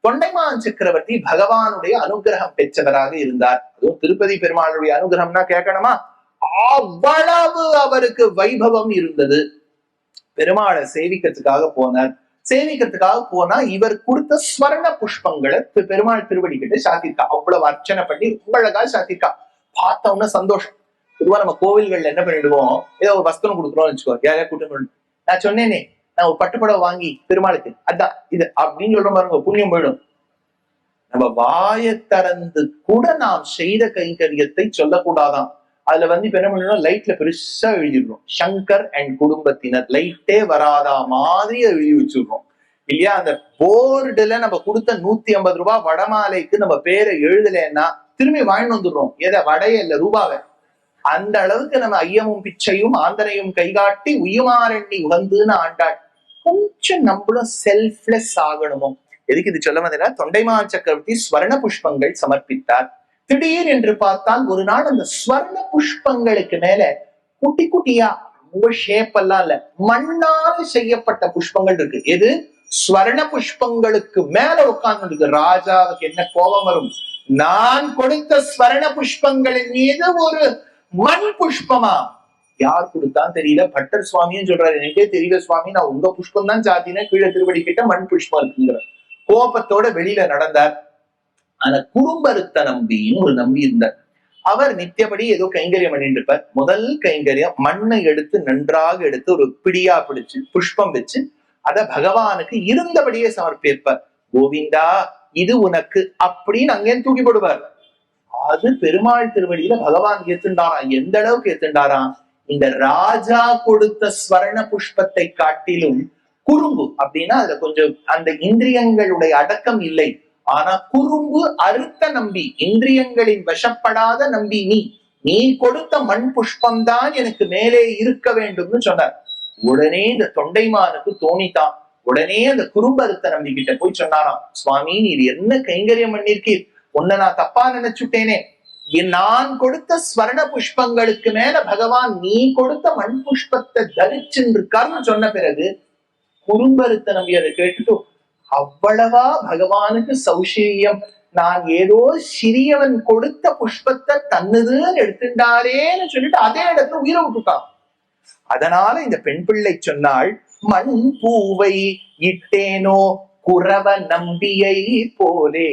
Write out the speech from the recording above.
தொண்டைமான் சக்கரவர்த்தி பகவானுடைய அனுகிரகம் பெற்றவராக இருந்தார். அதுவும் திருப்பதி பெருமாளுடைய அனுகிரகம்னா கேட்கணுமா? அவ்வளவு அவருக்கு வைபவம் இருந்தது. பெருமாளை சேவிக்கிறதுக்காக போனார். சேவிக்கிறதுக்காக போனா இவர் கொடுத்த ஸ்வர்ண புஷ்பங்களை பெருமாள் திருவடி கிட்ட சாத்திருக்கா. அவ்வளவு அர்ச்சனை பண்ணி ரொம்ப அழகா சாத்திருக்கா. பார்த்தோம்னா சந்தோஷம். பொதுவா நம்ம கோவில்கள்ல என்ன பண்ணிடுவோம், ஏதோ ஒரு வஸ்திரம் கொடுக்குறோம்னு வச்சுக்கோ, யாரையா கூட்டம். நான் சொன்னேனே, நான் ஒரு பட்டுப்படவை வாங்கி பெருமாளுக்கு அதான் இது அப்படின்னு சொல்ற பாருங்க, புண்ணியம் போயிடும். நம்ம வாயை திறந்து கூட நாம் செய்த கைங்கரியத்தை சொல்லக்கூடாதான். அதுல இப்ப என்ன பண்ணணும், லைட்ல பெருசா எழுதிடுறோம், சங்கர் அண்ட் குடும்பத்தினர், லைட்டே வராதா மாதிரி எழுதி வச்சிருக்கோம் இல்லையா? அந்த போர்டுல நம்ம கொடுத்த 150 ரூபாய் வடமாலைக்கு நம்ம பேரை எழுதலைன்னா திரும்பி வாங்கிட்டு வந்துடுறோம். எதை? வடைய இல்ல, ரூபாவை. அந்த அளவுக்கு நம்ம ஐயமும் பிச்சையும் ஆந்தரையும் கைகாட்டி உயுமாரெண்ணி உகந்துன்னு ஆண்டாள். கொஞ்சம் நம்மளும் செல்ஃப்லெஸ் ஆகணுமோ. எதுக்கு இது சொல்ல வந்தா, தொண்டைமான் சக்கரவர்த்தி ஸ்வர்ண புஷ்பங்கள் சமர்ப்பித்தார். திடீர் என்று பார்த்தால் ஒரு நாள் அந்த ஸ்வர்ண புஷ்பங்களுக்கு மேல குட்டி குட்டியா, ரொம்ப ஷேப் எல்லாம் இல்ல, மண்ணால் செய்யப்பட்ட புஷ்பங்கள் இருக்கு. எது? ஸ்வர்ண புஷ்பங்களுக்கு மேல உட்கார்ந்து இருக்கு. ராஜாவுக்கு என்ன கோபம் வரும்? நான் கொடுத்த ஸ்வர்ண புஷ்பங்களின் மீது ஒரு மண் புஷ்பமா? யார் கொடுத்தான்னு தெரியல. பட்டர் சுவாமியும் சொல்றாரு, எனக்கே தெரியல சுவாமி, நான் உங்க புஷ்பம் தான் சாத்தினேன், கீழே திருவடி கிட்ட மண் புஷ்பம் இருக்குங்கிற கோபத்தோட வெளியில நடந்தார். ஆனா குறும்பருத்த நம்பின்னு ஒரு நம்பி இருந்தார். அவர் நித்தியபடி ஏதோ கைங்கரியம் பண்ணிட்டு இருப்பார். முதல் கைங்கரியம், மண்ணை எடுத்து நன்றாக எடுத்து ஒரு பிடியா பிடிச்சு புஷ்பம் வச்சு அத பகவானுக்கு இருந்தபடியே சமர்ப்பிப்பார். கோவிந்தா இது உனக்கு அப்படின்னு அங்கே தூக்கி போடுவார். அது பெருமாள் திருவடியில பகவான் ஏத்துண்டாராம். எந்த அளவுக்கு ஏத்துண்டாராம்? இந்த ராஜா கொடுத்த ஸ்வர்ண புஷ்பத்தை காட்டிலும் குறும்பு அப்படின்னா அதுல கொஞ்சம் அந்த இந்திரியங்களுடைய அடக்கம் இல்லை. ஆனா குறும்பு அறுத்த நம்பி, இந்திரியங்களின் வசப்படாத நம்பி, நீ கொடுத்த மண் புஷ்பம் தான் எனக்கு மேலே இருக்க வேண்டும்னு சொன்னார். உடனே இந்த தொண்டைமானுக்கு தோணித்தான். உடனே அந்த குறும்பருத்த நம்பி கிட்ட போய் சொன்னாராம், சுவாமி நீர் என்ன கைங்கரியம் பண்ணிருக்கீர், உன்னை நான் தப்பா நினைச்சுட்டேனே. நான் கொடுத்த ஸ்வர்ண புஷ்பங்களுக்கு மேல பகவான் நீ கொடுத்த மண் புஷ்பத்தை தரிச்சுன்னு இருக்காருன்னு சொன்ன பிறகு குறும்பருத்த நம்பி அதை கேட்டுட்டு, அவ்வளவா பகவானுக்கு சௌஷீயம், நான் ஏதோ சிறியவன் கொடுத்த புஷ்பத்தை தன்னுதுன்னு எடுத்துட்டாரேன்னு சொல்லிட்டு அதே இடத்துல உயிரை விட்டுட்டான். அதனால இந்த பெண் பிள்ளை சொன்னாள், மண் பூவை இட்டேனோ குறவ நம்பியை போலே